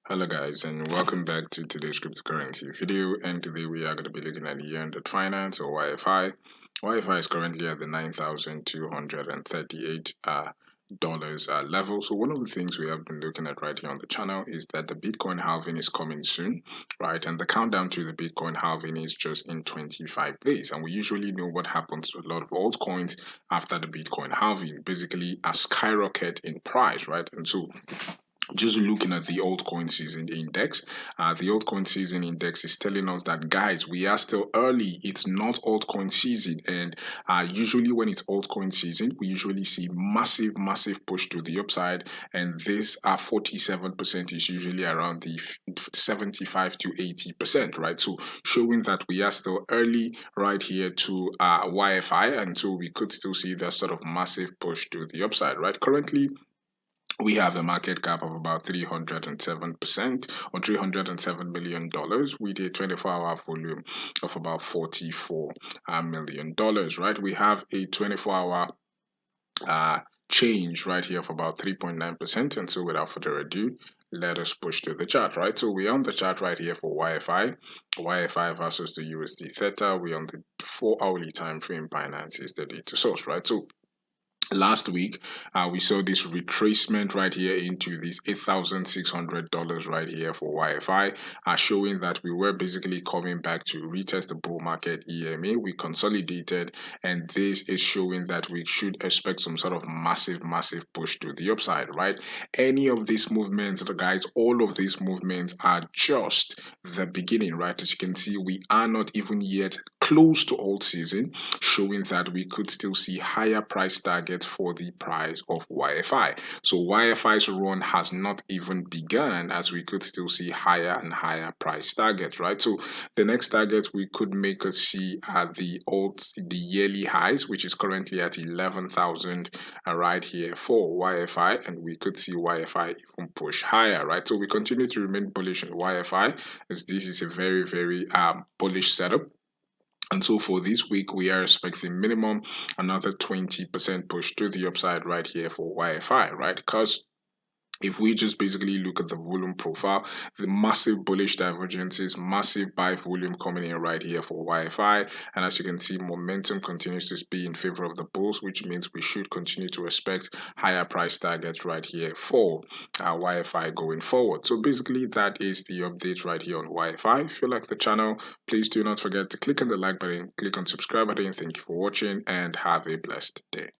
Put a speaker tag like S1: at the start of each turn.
S1: Hello guys, and welcome back to today's cryptocurrency video. And today we are going to be looking at YEARN.finance or YFI. YFI is currently at the $9,238 dollars level. So one of the things we have been looking at right here on the channel is that the Bitcoin halving is coming soon, right? And the countdown to the Bitcoin halving is just in 25 days. And we usually know what happens to a lot of altcoins after the Bitcoin halving, basically a skyrocket in price, right? And so just looking at the altcoin season index, the altcoin season index is telling us that, guys, we are still early. It's not altcoin season, and usually when it's altcoin season, we usually see massive push to the upside, and this 47% is usually around the 75 to 80%, right? So showing that we are still early right here to YFI, and so we could still see that sort of massive push to the upside, right? Currently we have a market cap of about 307% or $307 million with a 24-hour volume of about $44 million, right? We have a 24-hour change right here of about 3.9%. And so without further ado, let us push to the chart, right? So we're on the chart right here for YFI versus the USD Theta. We're on the 4-hourly time frame. Binance is the data source, right? So last week we saw this retracement right here into this $8,600 right here for YFI, showing that we were basically coming back to retest the bull market EMA. We consolidated, and this is showing that we should expect some sort of massive push to the upside, right? Any of these movements, guys, all of these movements are just the beginning, right? As you can see, we are not even yet close to alt season, showing that we could still see higher price targets for the price of YFI. So YFI's run has not even begun, as we could still see higher and higher price targets, right? So the next target we could make us see at the yearly highs, which is currently at 11,000 right here for YFI, and we could see YFI even push higher, right? So we continue to remain bullish on YFI, as this is a very bullish setup. And so for this week, we are expecting minimum another 20% push to the upside right here for YFI, right? Because if we just basically look at the volume profile, the massive bullish divergences, massive buy volume coming in right here for YFI. And as you can see, momentum continues to be in favor of the bulls, which means we should continue to expect higher price targets right here for YFI going forward. So basically, that is the update right here on YFI. If you like the channel, please do not forget to click on the like button, click on subscribe button. Thank you for watching, and have a blessed day.